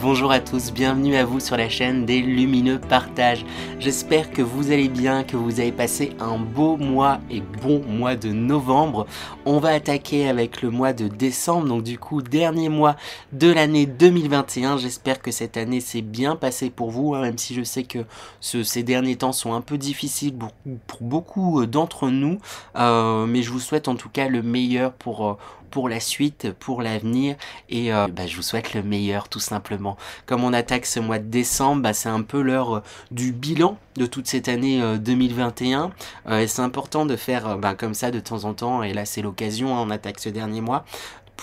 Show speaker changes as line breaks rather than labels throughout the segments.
Bonjour à tous, bienvenue à vous sur la chaîne des Lumineux Partages. J'espère que vous allez bien, que vous avez passé un beau mois et bon mois de novembre. On va attaquer avec le mois de décembre, donc du coup dernier mois de l'année 2021. J'espère que cette année s'est bien passée pour vous, même si je sais que ces derniers temps sont un peu difficiles pour beaucoup d'entre nous. Mais je vous souhaite en tout cas le meilleur pour la suite, pour l'avenir, et je vous souhaite le meilleur tout simplement. Comme on attaque ce mois de décembre, c'est un peu l'heure du bilan de toute cette année 2021, et c'est important de faire comme ça de temps en temps, et là c'est l'occasion, on attaque ce dernier mois,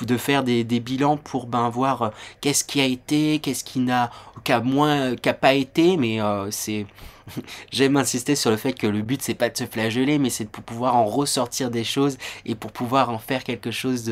de faire des bilans pour voir qu'est-ce qui a été, qu'est-ce qui n'a pas été, mais c'est j'aime insister sur le fait que le but c'est pas de se flageller, mais c'est de pouvoir en ressortir des choses et pour pouvoir en faire quelque chose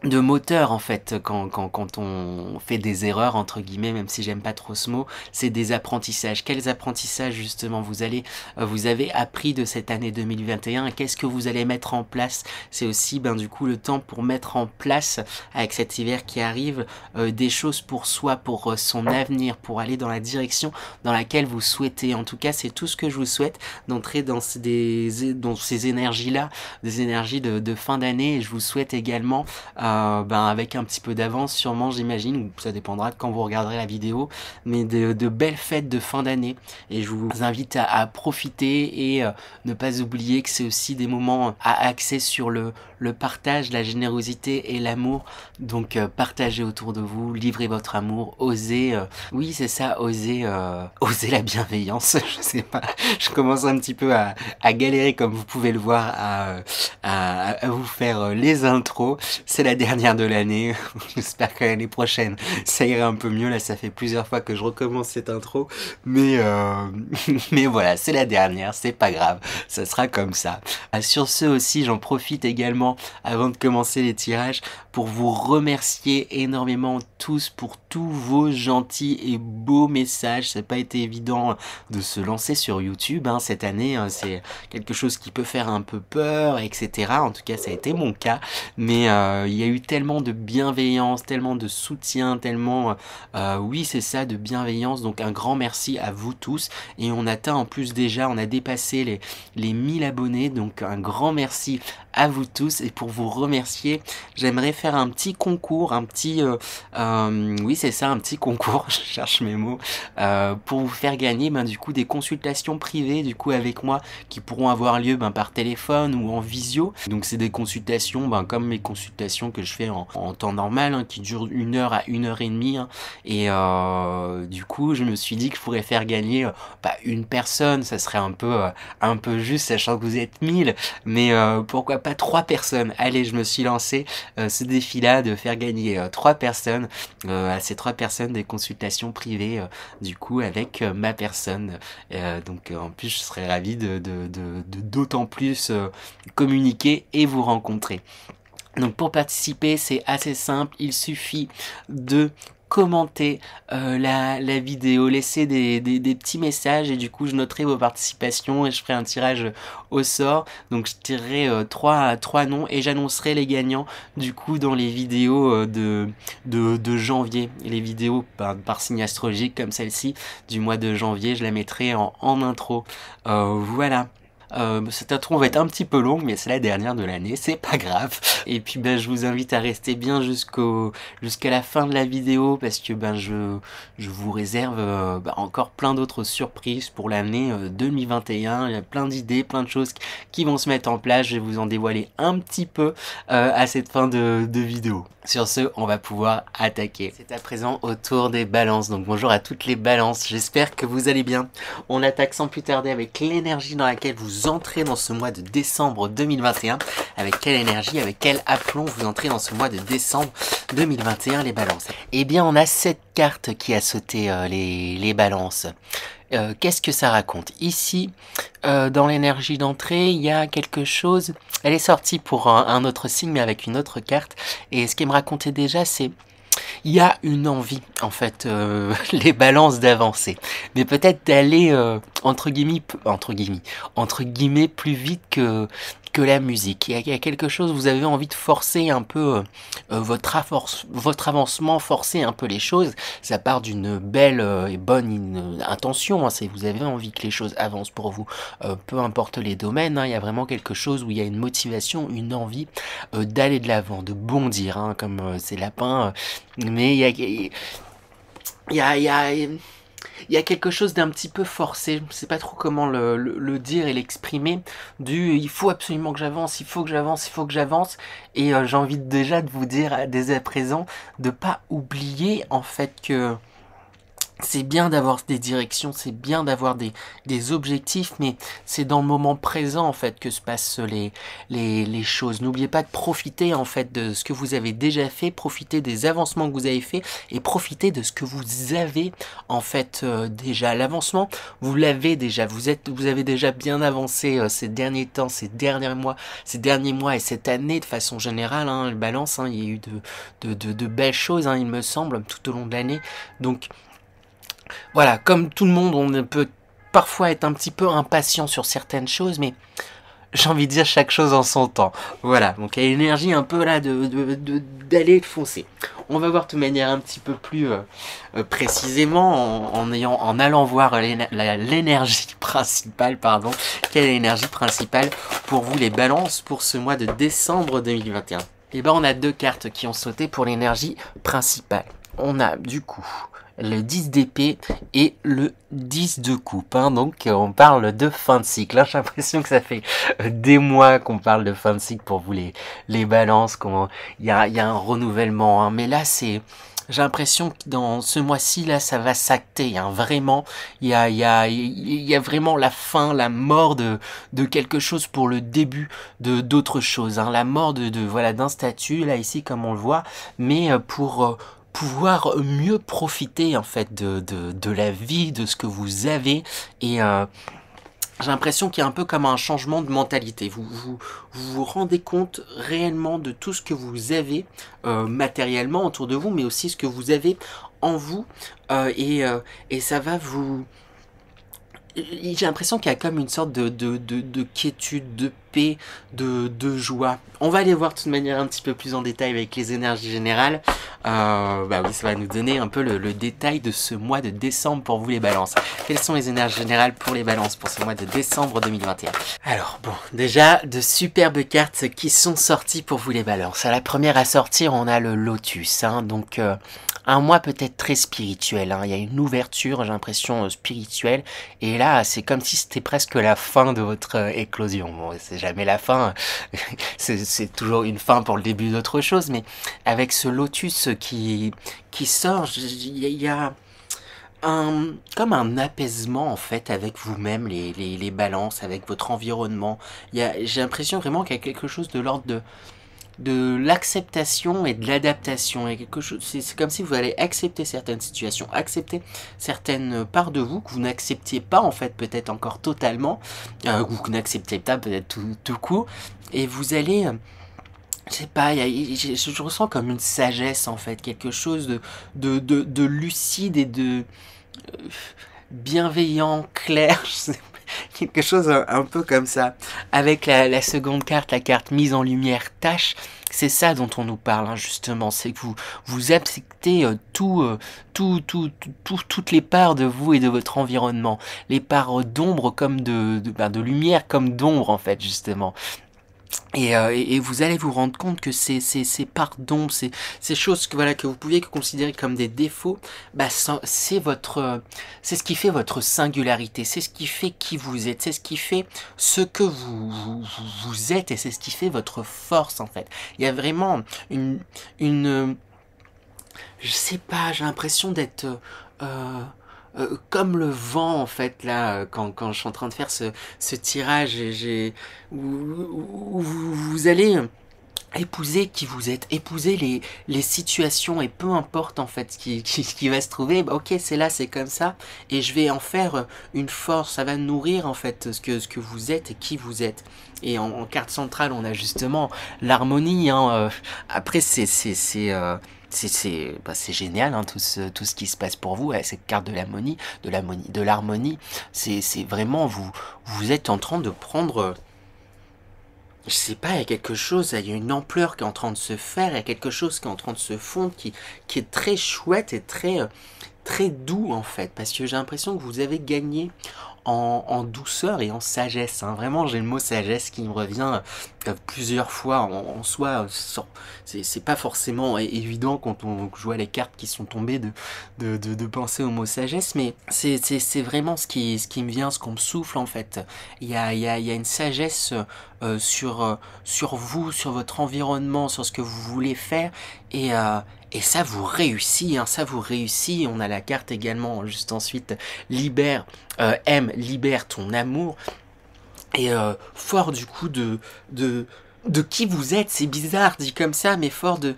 de moteur en fait quand on fait des erreurs entre guillemets, même si j'aime pas trop ce mot. C'est des apprentissages. Quels apprentissages justement vous avez appris de cette année 2021 et qu'est-ce que vous allez mettre en place? C'est aussi du coup le temps pour mettre en place avec cet hiver qui arrive des choses pour soi, pour son avenir, pour aller dans la direction dans laquelle vous souhaitez. En tout cas c'est tout ce que je vous souhaite, d'entrer dans ces énergies là, des énergies de fin d'année, et je vous souhaite également avec un petit peu d'avance sûrement, j'imagine, ou ça dépendra de quand vous regarderez la vidéo, mais de belles fêtes de fin d'année, et je vous invite à profiter et ne pas oublier que c'est aussi des moments à axer sur le partage, la générosité et l'amour. Donc partagez autour de vous, livrez votre amour, osez, oui c'est ça, osez la bienveillance. Je sais pas, je commence un petit peu à galérer, comme vous pouvez le voir, à vous faire les intros. C'est la dernière de l'année. J'espère que l'année prochaine ça ira un peu mieux. Là ça fait plusieurs fois que je recommence cette intro, mais mais voilà, c'est la dernière, c'est pas grave, ça sera comme ça. Sur ce aussi, j'en profite également avant de commencer les tirages pour vous remercier énormément tous pour tous vos gentils et beaux messages. Ça n'a pas été évident de se lancer sur YouTube cette année, c'est quelque chose qui peut faire un peu peur, etc. En tout cas ça a été mon cas, mais il y a eu tellement de bienveillance, tellement de soutien, tellement oui c'est ça, de bienveillance. Donc un grand merci à vous tous, et on atteint en plus déjà, on a dépassé les 1000 abonnés, donc un grand merci à vous tous. Et pour vous remercier, j'aimerais faire un petit concours, oui c'est ça, un petit concours, je cherche mes mots, pour vous faire gagner du coup des consultations privées du coup avec moi, qui pourront avoir lieu par téléphone ou en visio. Donc c'est des consultations comme mes consultations que je fais en temps normal, qui durent 1 heure à 1 heure et demie, et du coup je me suis dit que je pourrais faire gagner une personne, ça serait un peu juste sachant que vous êtes 1000, mais pourquoi pas 3 personnes. Allez, je me suis lancé ce défi là de faire gagner 3 personnes, à ces 3 personnes des consultations privées du coup avec ma personne, donc en plus je serais ravi de d'autant plus communiquer et vous rencontrer. Donc pour participer c'est assez simple, il suffit de commenter la vidéo, laisser des petits messages, et du coup je noterai vos participations et je ferai un tirage au sort. Donc je tirerai trois noms et j'annoncerai les gagnants du coup dans les vidéos de janvier, les vidéos par signe astrologique comme celle-ci du mois de janvier, je la mettrai en intro. Voilà. Cette intro va être un petit peu longue, mais c'est la dernière de l'année, c'est pas grave. Et puis je vous invite à rester bien jusqu'à la fin de la vidéo, parce que je vous réserve encore plein d'autres surprises pour l'année 2021. Il y a plein d'idées, plein de choses qui vont se mettre en place. Je vais vous en dévoiler un petit peu à cette fin de vidéo. Sur ce, on va pouvoir attaquer. C'est à présent au tour des balances. Donc bonjour à toutes les balances, j'espère que vous allez bien. On attaque sans plus tarder avec l'énergie dans laquelle vous entrez dans ce mois de décembre 2021. Avec quelle énergie, avec quel aplomb vous entrez dans ce mois de décembre 2021, les balances? Eh bien, on a cette carte qui a sauté les balances. Qu'est-ce que ça raconte? Ici, dans l'énergie d'entrée, il y a quelque chose. Elle est sortie pour un autre signe, mais avec une autre carte. Et ce qu'elle me racontait déjà, c'est il y a une envie, en fait, les balances d'avancer, mais peut-être d'aller entre guillemets plus vite que que la musique. Il y a quelque chose, vous avez envie de forcer un peu votre avancement, forcer un peu les choses. Ça part d'une belle et bonne intention, hein. Vous avez envie que les choses avancent pour vous, peu importe les domaines, hein. Il y a vraiment quelque chose où il y a une motivation, une envie d'aller de l'avant, de bondir, hein, comme ces lapins. Mais il y a quelque chose d'un petit peu forcé, je ne sais pas trop comment le dire et l'exprimer, il faut absolument que j'avance, il faut que j'avance, il faut que j'avance, et j'ai envie déjà de vous dire dès à présent de pas oublier en fait que c'est bien d'avoir des directions, c'est bien d'avoir des objectifs, mais c'est dans le moment présent en fait que se passent les choses. N'oubliez pas de profiter en fait de ce que vous avez déjà fait, profiter des avancements que vous avez fait et profiter de ce que vous avez en fait déjà. L'avancement, vous l'avez déjà, vous avez déjà bien avancé ces derniers temps, ces derniers mois et cette année de façon générale, hein, le balance, hein, il y a eu de belles choses, hein, il me semble, tout au long de l'année. Donc voilà, comme tout le monde, on peut parfois être un petit peu impatient sur certaines choses, mais j'ai envie de dire chaque chose en son temps. Voilà, donc il y a l'énergie un peu là d'aller foncer. On va voir de manière un petit peu plus précisément en allant voir l'énergie principale, pardon. Quelle est l'énergie principale pour vous les balances pour ce mois de décembre 2021? Et ben on a deux cartes qui ont sauté pour l'énergie principale. On a du coup le 10 d'épée et le 10 de coupe, hein. Donc on parle de fin de cycle, hein. J'ai l'impression que ça fait des mois qu'on parle de fin de cycle pour vous les balances, il y a un renouvellement, hein. Mais là j'ai l'impression que dans ce mois-ci là ça va s'acter, hein. Vraiment il y a vraiment la fin, la mort de quelque chose pour le début d'autre chose, hein. La mort voilà d'un statut là ici comme on le voit, mais pour pouvoir mieux profiter en fait de la vie, de ce que vous avez, et j'ai l'impression qu'il y a un peu comme un changement de mentalité. Vous rendez compte réellement de tout ce que vous avez matériellement autour de vous, mais aussi ce que vous avez en vous, et ça va vous... J'ai l'impression qu'il y a comme une sorte de quiétude, de paix, de joie. On va aller voir de toute manière un petit peu plus en détail avec les énergies générales. Bah oui, ça va nous donner un peu le détail de ce mois de décembre pour vous les balances. Quelles sont les énergies générales pour les balances pour ce mois de décembre 2021? Alors bon, déjà de superbes cartes qui sont sorties pour vous les balances. À la première à sortir, on a le lotus, hein, donc un mois peut-être très spirituel, hein. Il y a une ouverture, j'ai l'impression, spirituelle, et là c'est comme si c'était presque la fin de votre éclosion. Bon, c'est jamais la fin, c'est toujours une fin pour le début d'autre chose, mais avec ce lotus qui sort, il y a comme un apaisement en fait avec vous-même, les balances, avec votre environnement. J'ai l'impression vraiment qu'il y a quelque chose de l'ordre de l'acceptation et de l'adaptation. Et quelque chose, c'est comme si vous allez accepter certaines situations, accepter certaines parts de vous que vous n'acceptiez pas en fait peut-être encore totalement, ou que vous n'acceptez pas peut-être tout court, et vous allez je sais pas, je ressens comme une sagesse en fait, quelque chose de lucide et de bienveillant, clair, je sais pas, quelque chose un peu comme ça. Avec la seconde carte, la carte mise en lumière, tâche, c'est ça dont on nous parle, hein, justement, c'est que vous acceptez toutes les parts de vous et de votre environnement, les parts d'ombre comme de lumière comme d'ombre en fait, justement. Et vous allez vous rendre compte que ces parts d'ombre, ces choses que vous pouviez considérer comme des défauts, bah c'est ce qui fait votre singularité, c'est ce qui fait qui vous êtes, c'est ce qui fait ce que vous êtes, et c'est ce qui fait votre force en fait. Il y a vraiment je sais pas, j'ai l'impression d'être comme le vent en fait là, quand je suis en train de faire ce tirage, où vous allez épouser qui vous êtes, épouser les situations, et peu importe en fait ce qui va se trouver, bah, ok c'est là, c'est comme ça, et je vais en faire une force, ça va nourrir en fait ce que vous êtes et qui vous êtes. Et en carte centrale on a justement l'harmonie, hein, après c'est génial, hein, tout ce qui se passe pour vous, cette carte de l'harmonie, c'est vraiment vous êtes en train de prendre je sais pas, il y a quelque chose, il y a une ampleur qui est en train de se faire, il y a quelque chose qui est en train de se fondre, qui est très chouette et très doux en fait, parce que j'ai l'impression que vous avez gagné en douceur et en sagesse, hein. Vraiment, j'ai le mot sagesse qui me revient plusieurs fois en soi. C'est pas forcément évident quand on joue à les cartes qui sont tombées de penser au mot sagesse, mais c'est vraiment ce qui me vient, ce qu'on me souffle en fait. Il y a une sagesse sur vous, sur votre environnement, sur ce que vous voulez faire, et ça vous réussit, hein, ça vous réussit. On a la carte également, juste ensuite, libère, libère ton amour. Et fort du coup de qui vous êtes, c'est bizarre dit comme ça, mais fort de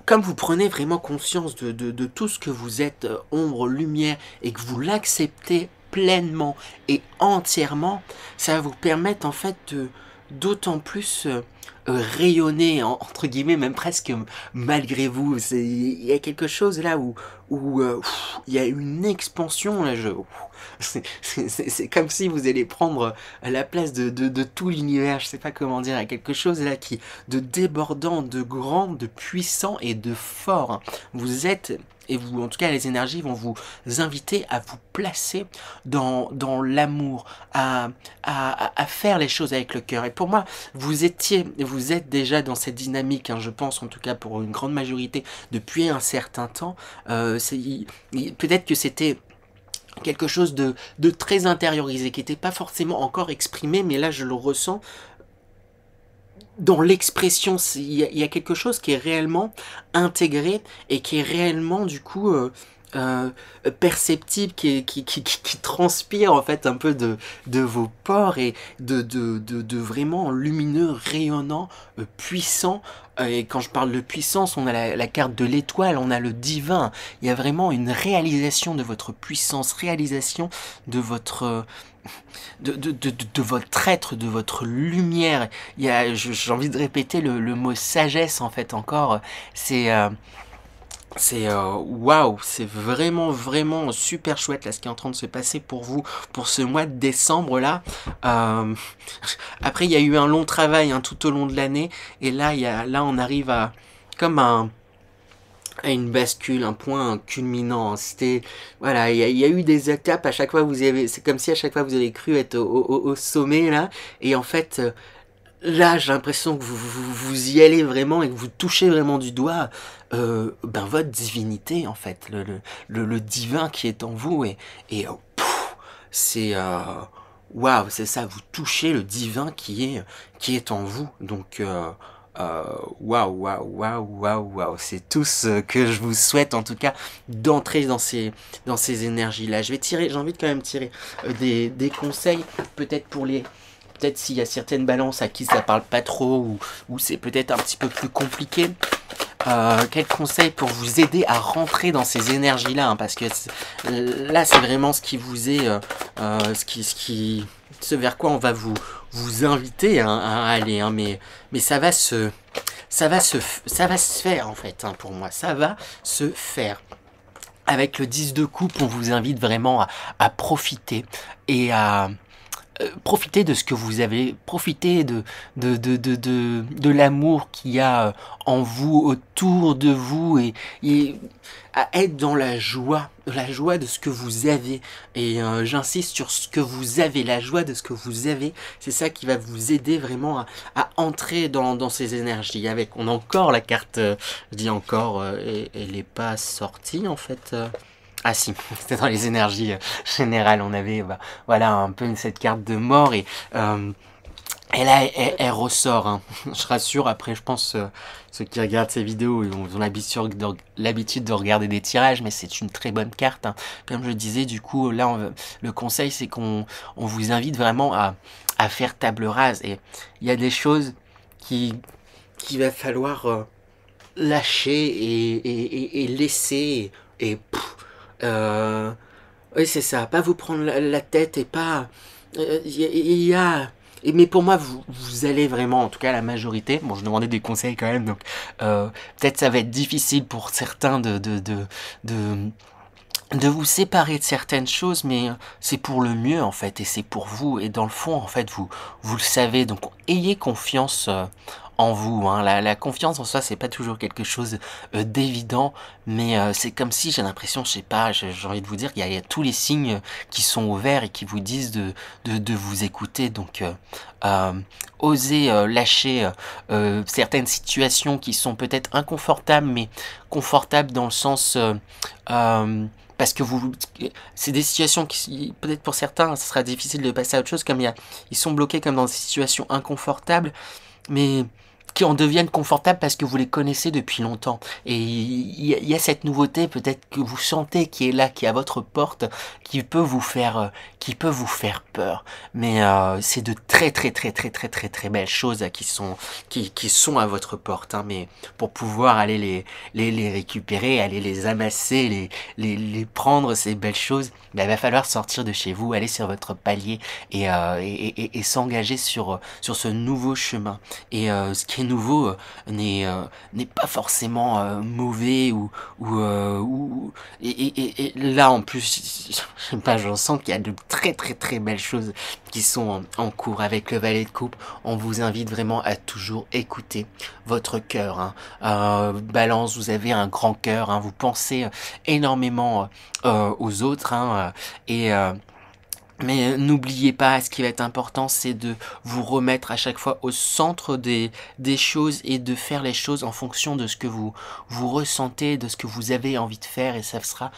comme vous prenez vraiment conscience de tout ce que vous êtes, ombre, lumière, et que vous l'acceptez pleinement et entièrement, ça va vous permettre en fait d'autant plus rayonner, entre guillemets, même presque malgré vous. Il y a quelque chose là où il y a une expansion là. C'est comme si vous allez prendre la place de tout l'univers. Je sais pas comment dire. Il y a quelque chose là de débordant, de grand, de puissant et de fort. Vous êtes, et vous, en tout cas, les énergies vont vous inviter à vous placer dans l'amour, à faire les choses avec le cœur. Et pour moi, vous êtes déjà dans cette dynamique, hein, je pense, en tout cas pour une grande majorité, depuis un certain temps. Peut-être que c'était quelque chose de très intériorisé, qui n'était pas forcément encore exprimé, mais là je le ressens dans l'expression. Il y a quelque chose qui est réellement intégré et qui est réellement du coup euh, perceptible, qui transpire en fait un peu de vos pores, et de vraiment lumineux, rayonnant, puissant. Et quand je parle de puissance, on a la carte de l'étoile, on a le divin. Il y a vraiment une réalisation de votre puissance, réalisation de votre de votre être, de votre lumière. J'ai envie de répéter le mot sagesse en fait encore. C'est waouh, c'est vraiment super chouette là ce qui est en train de se passer pour vous pour ce mois de décembre là. Euh, Après il y a eu un long travail, hein, tout au long de l'année, et là on arrive à comme à une bascule, un point culminant. C'était voilà, il y a eu des étapes à chaque fois. C'est comme si à chaque fois vous avez cru être au sommet là, et en fait là, j'ai l'impression que vous y allez vraiment et que vous touchez vraiment du doigt votre divinité, en fait, le divin qui est en vous. Et c'est... waouh, c'est ça, vous touchez le divin qui est en vous. Donc, waouh. C'est tout ce que je vous souhaite, en tout cas, d'entrer dans ces énergies-là. J'ai envie de quand même tirer des conseils, peut-être pour les... Peut-être s'il y a certaines balances à qui ça parle pas trop, ou c'est peut-être un petit peu plus compliqué. Quel conseil pour vous aider à rentrer dans ces énergies-là, hein, parce que là c'est vraiment ce qui vous est, ce vers quoi on va vous inviter, hein, à aller, hein, mais ça va se faire en fait, hein, pour moi, ça va se faire. Avec le 10 de coupe, on vous invite vraiment à profiter et à profitez de ce que vous avez, profitez de l'amour qu'il y a en vous, autour de vous, et à être dans la joie de ce que vous avez. Et j'insiste sur ce que vous avez, la joie de ce que vous avez. C'est ça qui va vous aider vraiment à entrer dans ces énergies. On a encore la carte, je dis encore, elle n'est pas sortie en fait. Ah si, c'était dans les énergies générales, on avait voilà un peu cette carte de mort, et là elle ressort, hein. Je rassure, après je pense ceux qui regardent ces vidéos ils ont l'habitude de regarder des tirages, mais c'est une très bonne carte, hein. Comme je disais, du coup là le conseil c'est qu'on vous invite vraiment à faire table rase, et il y a des choses qu'il va falloir lâcher et laisser, et oui, c'est ça, pas vous prendre la tête, et pas... Il y a... Mais pour moi, vous allez vraiment, en tout cas la majorité, bon je demandais des conseils quand même, donc peut-être ça va être difficile pour certains de de vous séparer de certaines choses, mais c'est pour le mieux en fait, et c'est pour vous, et dans le fond en fait vous le savez, donc ayez confiance en vous, hein. La confiance en soi c'est pas toujours quelque chose d'évident, mais c'est comme si j'ai l'impression, je sais pas, j'ai envie de vous dire qu'il y a tous les signes qui sont ouverts et qui vous disent de vous écouter, donc euh, osez lâcher certaines situations qui sont peut-être inconfortables, mais confortables dans le sens euh, parce que c'est des situations qui, peut-être pour certains, ce sera difficile de passer à autre chose, comme ils sont bloqués comme dans des situations inconfortables, mais qui en deviennent confortables parce que vous les connaissez depuis longtemps. Et il y a cette nouveauté peut-être que vous sentez qui est là, qui est à votre porte, qui peut vous faire peur. Mais c'est de très belles choses qui sont à votre porte. Hein. Mais pour pouvoir aller les récupérer, aller les amasser, les prendre ces belles choses, ben, il va falloir sortir de chez vous, aller sur votre palier et s'engager sur ce nouveau chemin. Et ce qui est nouveau n'est pas forcément mauvais et là en plus je sais pas, j'en sens qu'il y a de très belles choses qui sont en cours avec le Valet de Coupe. On vous invite vraiment à toujours écouter votre cœur, hein. Balance, vous avez un grand cœur, hein, vous pensez énormément aux autres, hein, mais n'oubliez pas, ce qui va être important, c'est de vous remettre à chaque fois au centre des choses et de faire les choses en fonction de ce que vous ressentez, de ce que vous avez envie de faire, et ça sera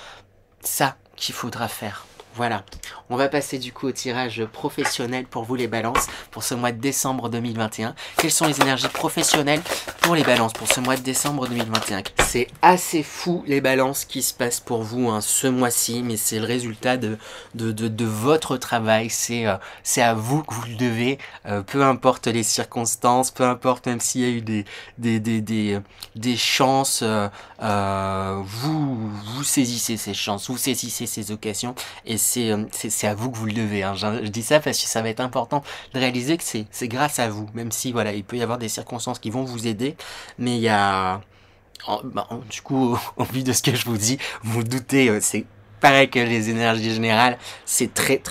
ça qu'il faudra faire. Voilà, on va passer du coup au tirage professionnel pour vous les balances pour ce mois de décembre 2021. Quelles sont les énergies professionnelles pour les balances pour ce mois de décembre 2021? C'est assez fou les balances qui se passent pour vous hein, ce mois-ci, mais c'est le résultat de votre travail, c'est à vous que vous le devez, peu importe les circonstances, peu importe même s'il y a eu des chances, vous saisissez ces chances, vous saisissez ces occasions, et c'est à vous que vous le devez. Hein. Je dis ça parce que ça va être important de réaliser que c'est grâce à vous, même si voilà, il peut y avoir des circonstances qui vont vous aider, mais il y a... du coup, au vu de ce que je vous dis, vous vous doutez, c'est pareil que les énergies générales, c'est très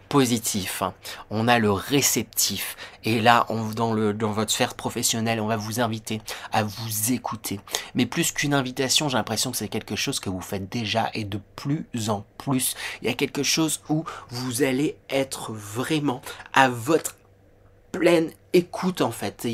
positif. Hein. On a le réceptif. Et là, dans votre sphère professionnelle, on va vous inviter à vous écouter. Mais plus qu'une invitation, j'ai l'impression que c'est quelque chose que vous faites déjà et de plus en plus. Il y a quelque chose où vous allez être vraiment à votre pleine écoute en fait.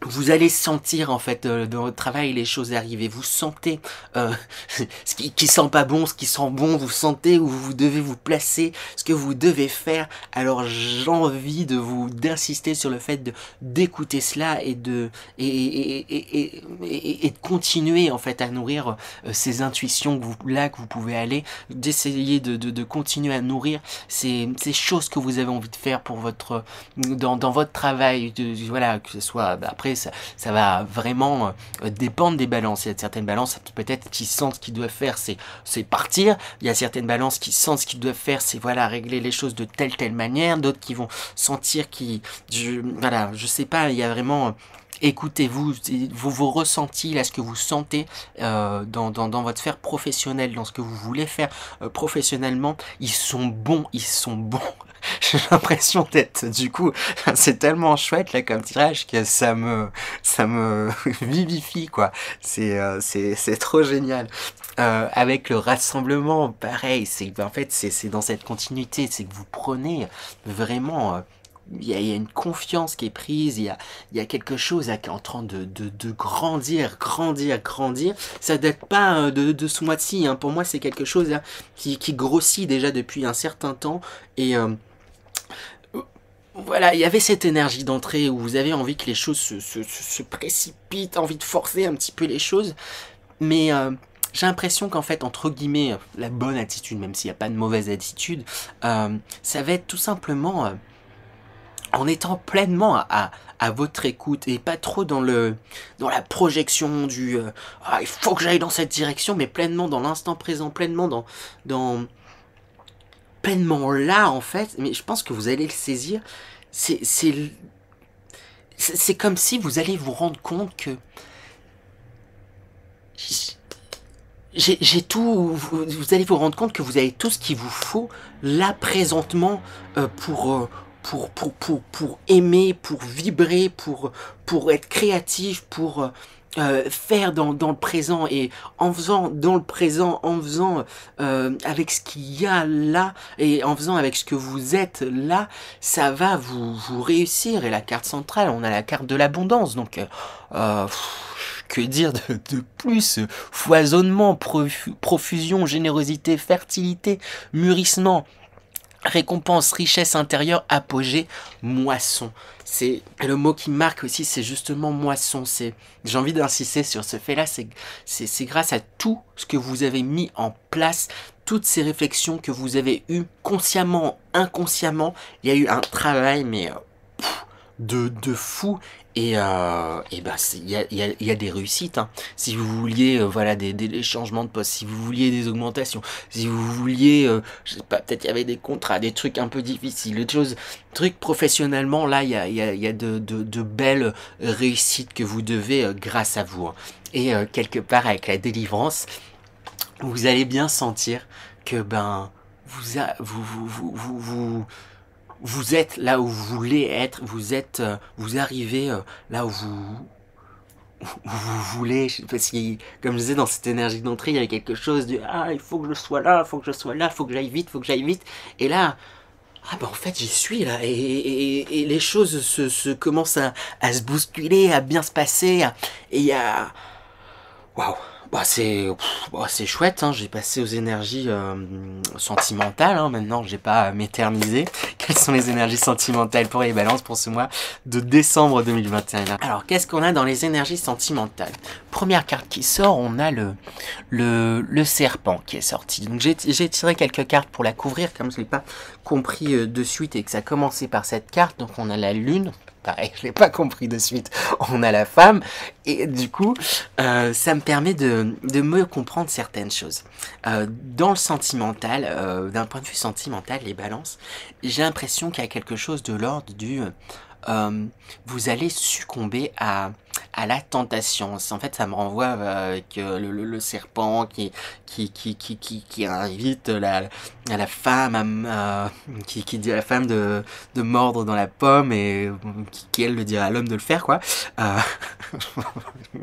Vous allez sentir en fait dans votre travail les choses arriver. Vous sentez ce qui sent pas bon, ce qui sent bon. Vous sentez où vous devez vous placer, ce que vous devez faire. Alors j'ai envie d'insister sur le fait d'écouter cela et de continuer en fait à nourrir ces intuitions que vous pouvez aller, d'essayer de continuer à nourrir ces choses que vous avez envie de faire pour votre dans votre travail. Voilà, que ce soit après ça va vraiment dépendre des balances. Il y a certaines balances peut-être qui sentent ce qu'ils doivent faire, c'est partir. Il y a certaines balances qui sentent ce qu'ils doivent faire, c'est voilà régler les choses de telle manière. D'autres qui vont sentir voilà, je sais pas. Il y a vraiment écoutez-vous, vos ressentis, là, ce que vous sentez dans votre sphère professionnelle, dans ce que vous voulez faire professionnellement, ils sont bons. J'ai l'impression d'être, du coup, c'est tellement chouette là comme tirage que ça me vivifie quoi. C'est trop génial. Avec le rassemblement, pareil, en fait c'est dans cette continuité, c'est que vous prenez vraiment. Il y a une confiance qui est prise, il y a quelque chose là, qui est en train de grandir. Ça date pas de ce mois-ci, hein. Pour moi c'est quelque chose là, qui grossit déjà depuis un certain temps et voilà, il y avait cette énergie d'entrée où vous avez envie que les choses se précipitent, envie de forcer un petit peu les choses, mais j'ai l'impression qu'en fait, entre guillemets, la bonne attitude, même s'il n'y a pas de mauvaise attitude, ça va être tout simplement en étant pleinement à votre écoute et pas trop dans la projection il faut que j'aille dans cette direction, mais pleinement dans l'instant présent, pleinement dans pleinement là en fait. Mais je pense que vous allez le saisir. C'est comme si vous allez vous rendre compte que j'ai tout, vous allez vous rendre compte que vous avez tout ce qu'il vous faut là présentement pour aimer, pour vibrer, pour être créatif, pour faire dans le présent et en faisant dans le présent, en faisant avec ce qu'il y a là et en faisant avec ce que vous êtes là, ça va vous réussir. Et la carte centrale, on a la carte de l'abondance, donc que dire de plus? Foisonnement, profusion, générosité, fertilité, mûrissement, récompense, richesse intérieure, apogée, moisson. C'est le mot qui marque aussi, c'est justement moisson. C'est, j'ai envie d'insister sur ce fait-là, c'est grâce à tout ce que vous avez mis en place, toutes ces réflexions que vous avez eues consciemment, inconsciemment. Il y a eu un travail, mais de fou. Et ben il y a des réussites, hein. Si vous vouliez voilà des changements de poste, si vous vouliez des augmentations, si vous vouliez je sais pas, peut-être il y avait des contrats, des trucs un peu difficiles, des choses, trucs professionnellement, là il y a de belles réussites que vous devez grâce à vous, hein. Et quelque part avec la délivrance, vous allez bien sentir que ben vous êtes là où vous voulez être, vous êtes, vous arrivez là où vous voulez. Je sais pas si, comme je disais, dans cette énergie d'entrée, il y avait quelque chose de ah, il faut que je sois là, il faut que je sois là, il faut que j'aille vite, il faut que j'aille vite. Et là, ah bah en fait j'y suis là, et les choses se commencent à se bousculer, à bien se passer, et il y a waouh, bah c'est chouette, hein. J'ai passé aux énergies sentimentales, hein. Maintenant, j'ai pas à m'éterniser. Quelles sont les énergies sentimentales pour les balances pour ce mois de décembre 2021? Alors, qu'est-ce qu'on a dans les énergies sentimentales? Première carte qui sort, on a le serpent qui est sorti. Donc, j'ai tiré quelques cartes pour la couvrir, comme je l'ai pas compris de suite et que ça a commencé par cette carte. Donc, on a la lune. Pareil, je l'ai pas compris de suite. On a la femme, et du coup, ça me permet de mieux comprendre certaines choses. Dans le sentimental, d'un point de vue sentimental, les balances, j'ai l'impression qu'il y a quelque chose de l'ordre du vous allez succomber à la tentation. En fait, ça me renvoie avec le serpent qui invite la femme qui dit à la femme de mordre dans la pomme et qui elle le dirait à l'homme de le faire, quoi.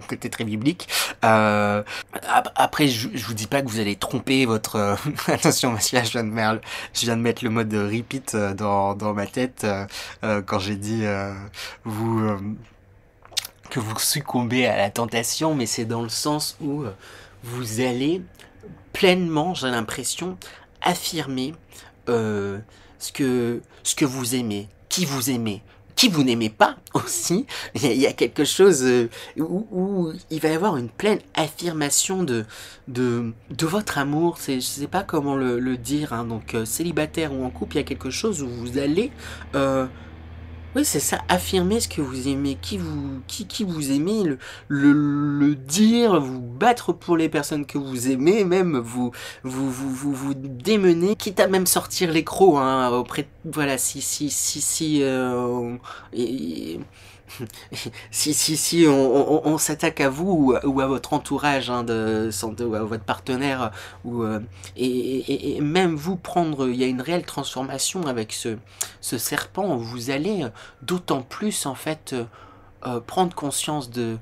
Côté très biblique. Après, je vous dis pas que vous allez tromper votre attention, parce que là, je viens de mettre le mode repeat dans ma tête quand j'ai dit vous que vous succombez à la tentation, mais c'est dans le sens où vous allez pleinement, j'ai l'impression, affirmer ce que vous aimez, qui vous n'aimez pas aussi. Il y a quelque chose où il va y avoir une pleine affirmation de votre amour. Je sais pas comment le dire, hein. Donc célibataire ou en couple, il y a quelque chose où vous allez oui, c'est ça, affirmer ce que vous aimez, qui vous aimez, le dire, vous battre pour les personnes que vous aimez, même vous démener, quitte à même sortir les crocs, hein, auprès, voilà, et- si on s'attaque à vous ou à votre entourage, hein, ou à votre partenaire, ou et même vous prendre, il y a une réelle transformation avec ce serpent où vous allez d'autant plus en fait prendre conscience de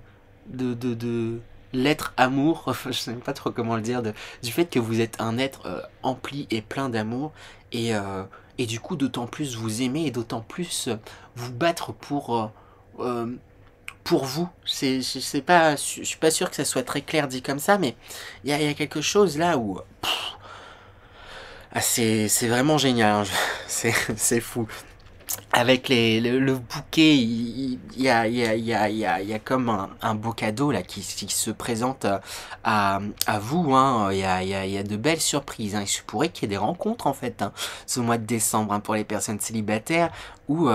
l'être amour, je sais pas trop comment le dire, du fait que vous êtes un être empli et plein d'amour, et du coup d'autant plus vous aimer et d'autant plus vous battre pour vous. Je sais pas, je suis pas sûr que ça soit très clair dit comme ça, mais il y a quelque chose là où ah, c'est vraiment génial, hein. C'est fou. Avec le bouquet, il y a comme un beau cadeau là qui se présente à vous, hein. Il y a de belles surprises, hein. Il se pourrait qu'il y ait des rencontres en fait, hein, ce mois de décembre, hein, pour les personnes célibataires, ou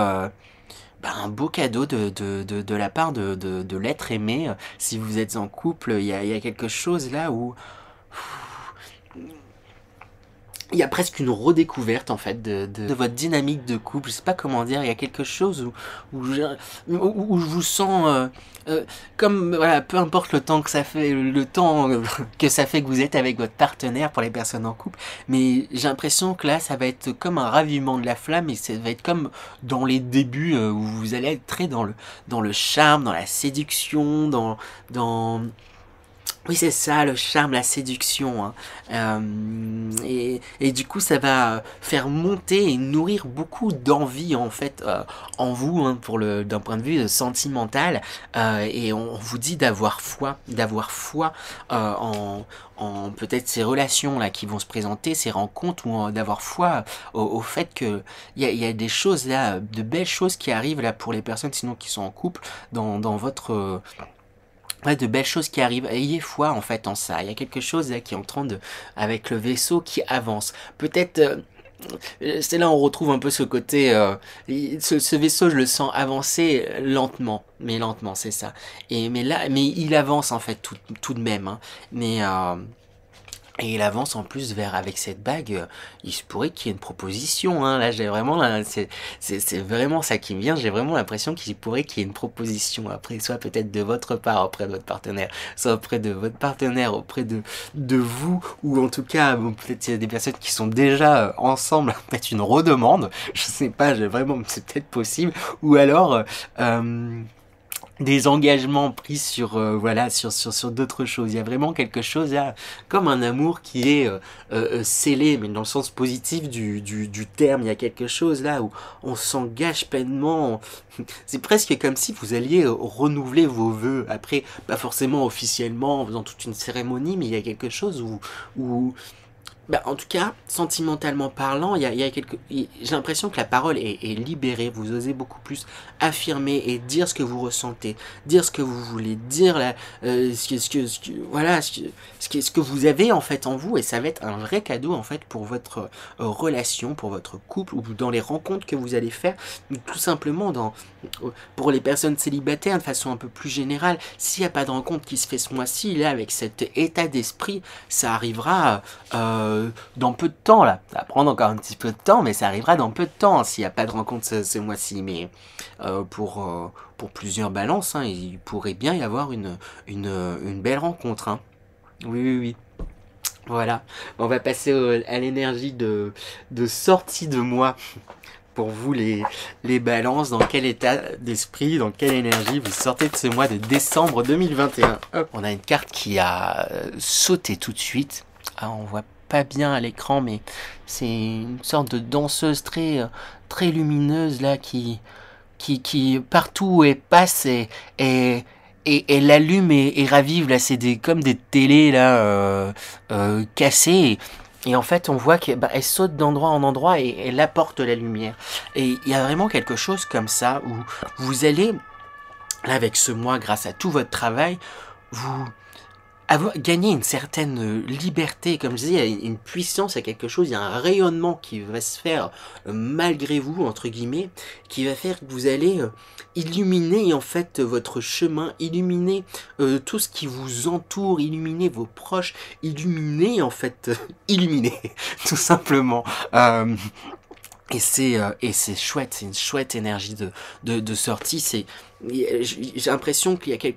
bah, un beau cadeau de la part de l'être aimé. Si vous êtes en couple, il y a quelque chose là où il y a presque une redécouverte en fait de votre dynamique de couple, je sais pas comment dire, il y a quelque chose où je vous sens comme, voilà, peu importe le temps que ça fait, le temps que ça fait que vous êtes avec votre partenaire pour les personnes en couple, mais j'ai l'impression que là ça va être comme un ravivement de la flamme et ça va être comme dans les débuts où vous allez être très dans le charme, dans la séduction, dans oui, c'est ça, le charme, la séduction, hein. Et du coup, ça va faire monter et nourrir beaucoup d'envie, en fait, en vous, hein, d'un point de vue sentimental. Et on vous dit d'avoir foi en peut-être ces relations là qui vont se présenter, ces rencontres, ou d'avoir foi au fait que il y a des choses là, de belles choses qui arrivent là pour les personnes sinon qui sont en couple dans votre ouais, de belles choses qui arrivent. Ayez foi en fait en ça. Il y a quelque chose là qui est en train de, avec le vaisseau qui avance. Peut-être, c'est là où on retrouve un peu ce côté, ce vaisseau, je le sens avancer lentement, mais lentement, c'est ça. Mais là, mais il avance en fait tout de même, hein. Mais et il avance en plus vers, avec cette bague, il se pourrait qu'il y ait une proposition, hein. Là, j'ai vraiment, là, c'est vraiment ça qui me vient. J'ai vraiment l'impression qu'il pourrait qu'il y ait une proposition après, soit peut-être de votre part auprès de votre partenaire, soit auprès de votre partenaire, auprès de vous, ou en tout cas, bon, peut-être il y a des personnes qui sont déjà ensemble, peut-être une redemande, je sais pas, c'est peut-être possible, ou alors, des engagements pris sur voilà sur d'autres choses. Il y a vraiment quelque chose là, comme un amour qui est scellé, mais dans le sens positif du terme. Il y a quelque chose là où on s'engage pleinement. C'est presque comme si vous alliez renouveler vos vœux. Après, pas forcément officiellement en faisant toute une cérémonie, mais il y a quelque chose où bah, en tout cas, sentimentalement parlant, j'ai l'impression que la parole est libérée. Vous osez beaucoup plus affirmer et dire ce que vous ressentez, dire ce que vous voulez, dire voilà, ce que vous avez en fait en vous, et ça va être un vrai cadeau en fait pour votre relation, pour votre couple, ou dans les rencontres que vous allez faire, ou tout simplement pour les personnes célibataires de façon un peu plus générale. S'il n'y a pas de rencontre qui se fait ce mois-ci, là, avec cet état d'esprit, ça arrivera dans peu de temps là. Ça va prendre encore un petit peu de temps, mais ça arrivera dans peu de temps s'il n'y a pas de rencontre ce mois-ci. Mais pour plusieurs balances, hein, il pourrait bien y avoir une belle rencontre, hein. Oui, oui, oui. Voilà. On va passer à l'énergie de sortie de moi. Pour vous les balances, dans quel état d'esprit, dans quelle énergie vous sortez de ce mois de décembre 2021. Hop, on a une carte qui a sauté tout de suite. Ah, on voit pas bien à l'écran, mais c'est une sorte de danseuse très lumineuse là qui partout où elle passe et l'allume et ravive là. C'est comme des télés là cassées. Et en fait, on voit qu'elle saute d'endroit en endroit et elle apporte la lumière. Et il y a vraiment quelque chose comme ça où vous allez, là, avec ce mois, grâce à tout votre travail, vous gagner une certaine liberté. Comme je disais, il y a une puissance, il y a quelque chose, il y a un rayonnement qui va se faire malgré vous, entre guillemets, qui va faire que vous allez illuminer en fait votre chemin, illuminer tout ce qui vous entoure, illuminer vos proches, illuminer en fait, illuminer tout simplement. Et c'est chouette, c'est une chouette énergie de sortie. J'ai l'impression qu'il y a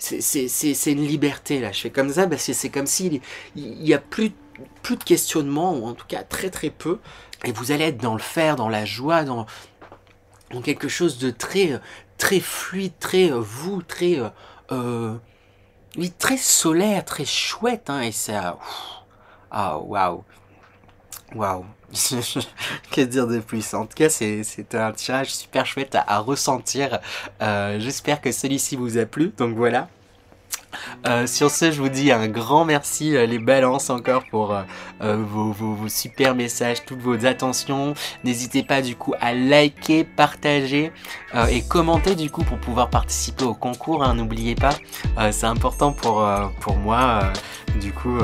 c'est une liberté là. Je fais comme ça parce que c'est comme s'il y a plus de questionnement, ou en tout cas très très peu. Et vous allez être dans le faire, dans la joie, dans quelque chose de très fluide, très vous, oui, très solaire, très chouette, hein. Et ça, ah waouh. Waouh, que dire de plus? En tout cas, c'est un tirage super chouette à ressentir. J'espère que celui-ci vous a plu. Donc voilà. Sur ce, je vous dis un grand merci les balances encore pour vos super messages, toutes vos attentions. N'hésitez pas du coup à liker, partager et commenter du coup pour pouvoir participer au concours, hein, n'oubliez pas, c'est important pour moi. Du coup,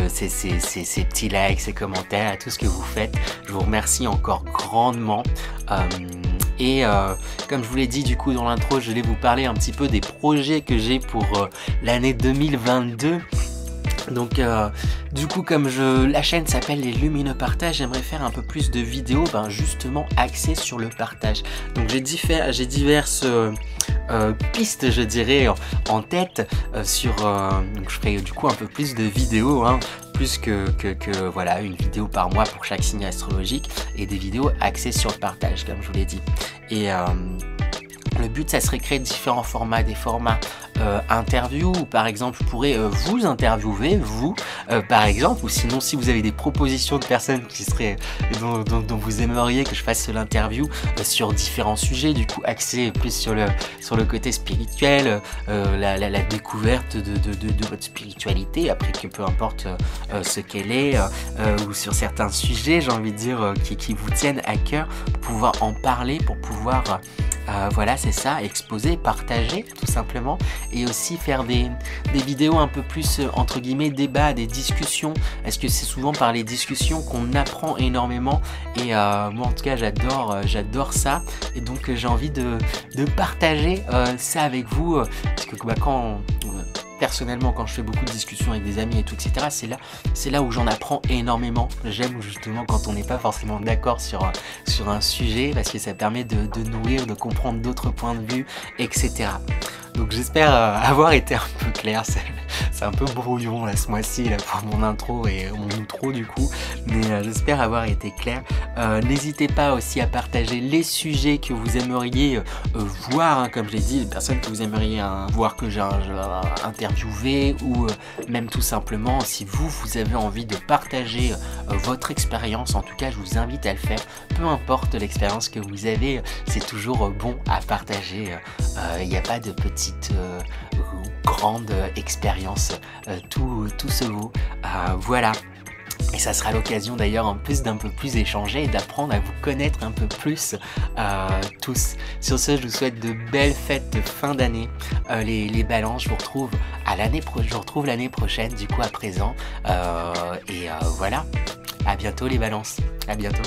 ces petits likes, ces commentaires, tout ce que vous faites, je vous remercie encore grandement. Et comme je vous l'ai dit du coup dans l'intro, je vais vous parler un petit peu des projets que j'ai pour l'année 2022. Donc du coup, comme la chaîne s'appelle les Lumineux Partage, j'aimerais faire un peu plus de vidéos justement axées sur le partage. Donc j'ai diverses pistes, je dirais, en tête donc je ferai du coup un peu plus de vidéos, hein, plus que voilà, une vidéo par mois pour chaque signe astrologique, et des vidéos axées sur le partage, comme je vous l'ai dit. Et le but, ça serait créer différents formats, des formats interview, ou par exemple, je pourrais vous interviewer, vous, par exemple, ou sinon, si vous avez des propositions de personnes dont vous aimeriez que je fasse l'interview sur différents sujets, du coup, axé plus sur le côté spirituel, la découverte de votre spiritualité, après que peu importe ce qu'elle est, ou sur certains sujets, j'ai envie de dire, qui vous tiennent à cœur, pour pouvoir en parler, pour pouvoir voilà, c'est ça, exposer, partager tout simplement, et aussi faire des vidéos un peu plus entre guillemets débat, des discussions, parce que c'est souvent par les discussions qu'on apprend énormément, et moi en tout cas j'adore ça, et donc j'ai envie de partager ça avec vous, parce que personnellement, quand je fais beaucoup de discussions avec des amis et tout, etc., c'est là où j'en apprends énormément. J'aime justement quand on n'est pas forcément d'accord sur un sujet, parce que ça permet de nourrir, de comprendre d'autres points de vue, etc. Donc j'espère avoir été un peu clair. C'est un peu brouillon là, ce mois-ci là, pour mon intro et mon outro du coup, mais j'espère avoir été clair. N'hésitez pas aussi à partager les sujets que vous aimeriez voir, hein, comme je l'ai dit, les personnes que vous aimeriez voir que j'ai interviewé, ou même tout simplement si vous avez envie de partager votre expérience. En tout cas, je vous invite à le faire, peu importe l'expérience que vous avez, c'est toujours bon à partager. Il n'y a pas de petite grande expérience, tout se vaut. Voilà. Et ça sera l'occasion d'ailleurs en plus d'un peu plus échanger et d'apprendre à vous connaître un peu plus tous. Sur ce, je vous souhaite de belles fêtes de fin d'année. Les balances, je vous retrouve l'année prochaine, du coup à présent. Voilà. À bientôt les balances. À bientôt.